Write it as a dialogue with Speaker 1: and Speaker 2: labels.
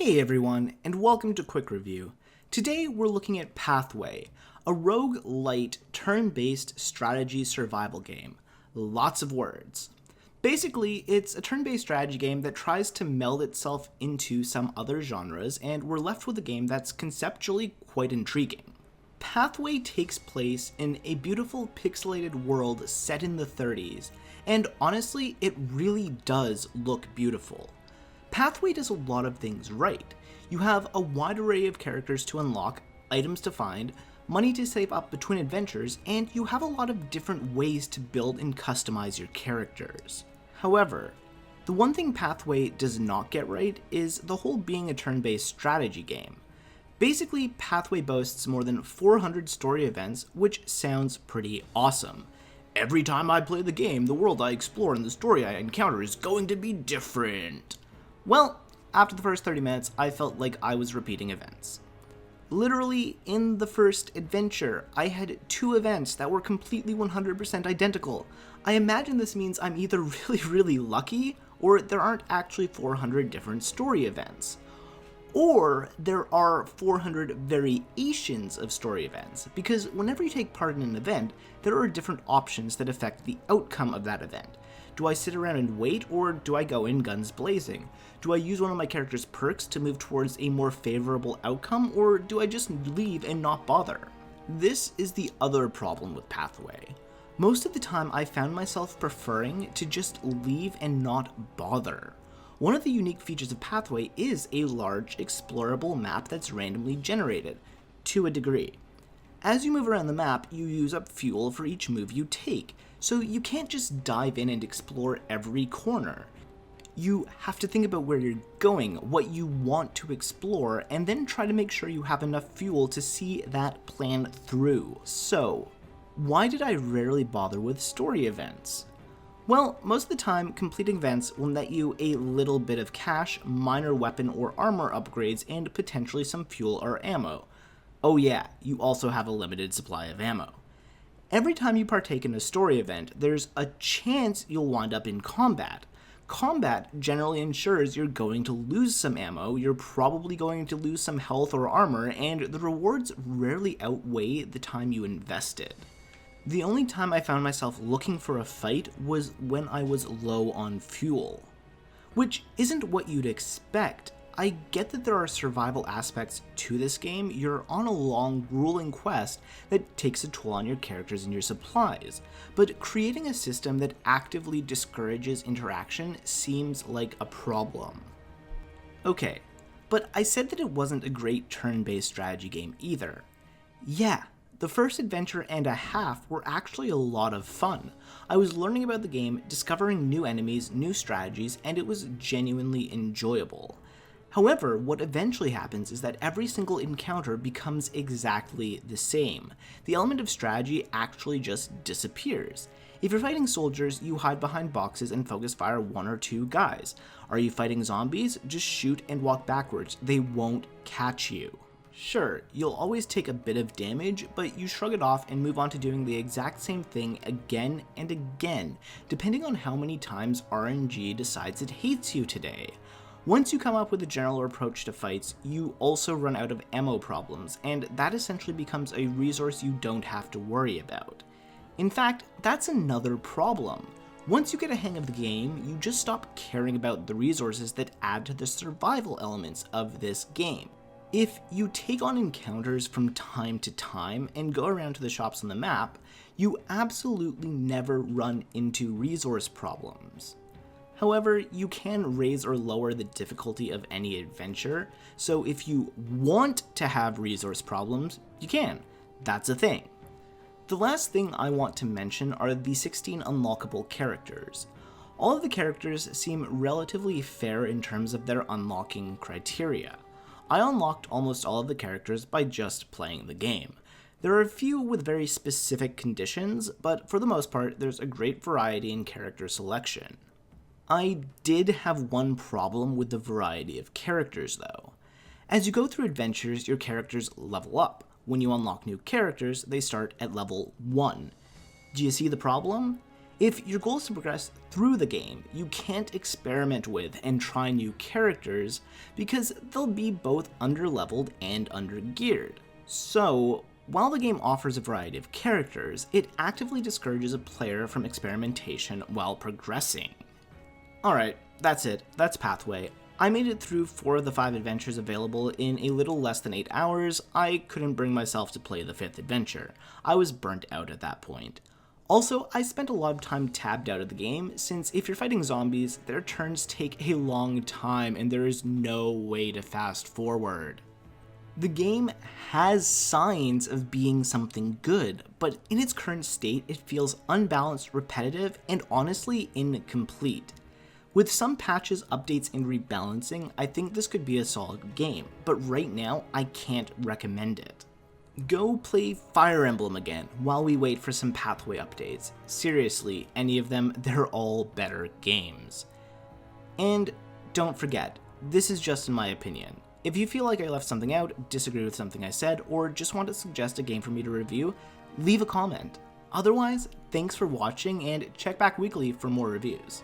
Speaker 1: Hey everyone, and welcome to Quick Review. Today we're looking at Pathway, a roguelite turn-based strategy survival game. Lots of words. Basically, it's a turn-based strategy game that tries to meld itself into some other genres, and we're left with a game that's conceptually quite intriguing. Pathway takes place in a beautiful pixelated world set in the 30s, and honestly, it really does look beautiful. Pathway does a lot of things right. You have a wide array of characters to unlock, items to find, money to save up between adventures, and you have a lot of different ways to build and customize your characters. However, the one thing Pathway does not get right is the whole being a turn-based strategy game. Basically, Pathway boasts more than 400 story events, which sounds pretty awesome. Every time I play the game, the world I explore and the story I encounter is going to be different. Well, after the first 30 minutes, I felt like I was repeating events. Literally, in the first adventure, I had 2 events that were completely 100% identical. I imagine this means I'm either really lucky, or there aren't actually 400 different story events. Or there are 400 variations of story events, because whenever you take part in an event, there are different options that affect the outcome of that event. Do I sit around and wait, or do I go in guns blazing? Do I use one of my character's perks to move towards a more favorable outcome, or do I just leave and not bother? This is the other problem with Pathway. Most of the time I found myself preferring to just leave and not bother. One of the unique features of Pathway is a large, explorable map that's randomly generated, to a degree. As you move around the map, you use up fuel for each move you take, so you can't just dive in and explore every corner. You have to think about where you're going, what you want to explore, and then try to make sure you have enough fuel to see that plan through. So, why did I rarely bother with story events? Well, most of the time, completing events will net you a little bit of cash, minor weapon or armor upgrades, and potentially some fuel or ammo. Oh yeah, you also have a limited supply of ammo. Every time you partake in a story event, there's a chance you'll wind up in combat. Combat generally ensures you're going to lose some ammo, you're probably going to lose some health or armor, and the rewards rarely outweigh the time you invested. The only time I found myself looking for a fight was when I was low on fuel. Which isn't what you'd expect. I get that there are survival aspects to this game. You're on a long, grueling quest that takes a toll on your characters and your supplies, but creating a system that actively discourages interaction seems like a problem. Okay, but I said that it wasn't a great turn-based strategy game either. Yeah, the first adventure and a half were actually a lot of fun. I was learning about the game, discovering new enemies, new strategies, and it was genuinely enjoyable. However, what eventually happens is that every single encounter becomes exactly the same. The element of strategy actually just disappears. If you're fighting soldiers, you hide behind boxes and focus fire 1 or 2 guys. Are you fighting zombies? Just shoot and walk backwards. They won't catch you. Sure, you'll always take a bit of damage, but you shrug it off and move on to doing the exact same thing again and again, depending on how many times RNG decides it hates you today. Once you come up with a general approach to fights, you also run out of ammo problems, and that essentially becomes a resource you don't have to worry about. In fact, that's another problem. Once you get a hang of the game, you just stop caring about the resources that add to the survival elements of this game. If you take on encounters from time to time and go around to the shops on the map, you absolutely never run into resource problems. However, you can raise or lower the difficulty of any adventure, so if you want to have resource problems, you can. That's a thing. The last thing I want to mention are the 16 unlockable characters. All of the characters seem relatively fair in terms of their unlocking criteria. I unlocked almost all of the characters by just playing the game. There are a few with very specific conditions, but for the most part, there's a great variety in character selection. I did have one problem with the variety of characters though. As you go through adventures, your characters level up. When you unlock new characters, they start at level 1. Do you see the problem? If your goal is to progress through the game, you can't experiment with and try new characters because they'll be both underleveled and undergeared. So, while the game offers a variety of characters, it actively discourages a player from experimentation while progressing. Alright, that's it. That's Pathway. I made it through 4 of the 5 adventures available in a little less than 8 hours. I couldn't bring myself to play the 5th adventure. I was burnt out at that point. Also, I spent a lot of time tabbed out of the game, since if you're fighting zombies, their turns take a long time and there is no way to fast forward. The game has signs of being something good, but in its current state, it feels unbalanced, repetitive, and honestly incomplete. With some patches, updates, and rebalancing, I think this could be a solid game, but right now, I can't recommend it. Go play Fire Emblem again while we wait for some Pathway updates. Seriously, any of them, they're all better games. And don't forget, this is just in my opinion. If you feel like I left something out, disagree with something I said, or just want to suggest a game for me to review, leave a comment. Otherwise, thanks for watching and check back weekly for more reviews.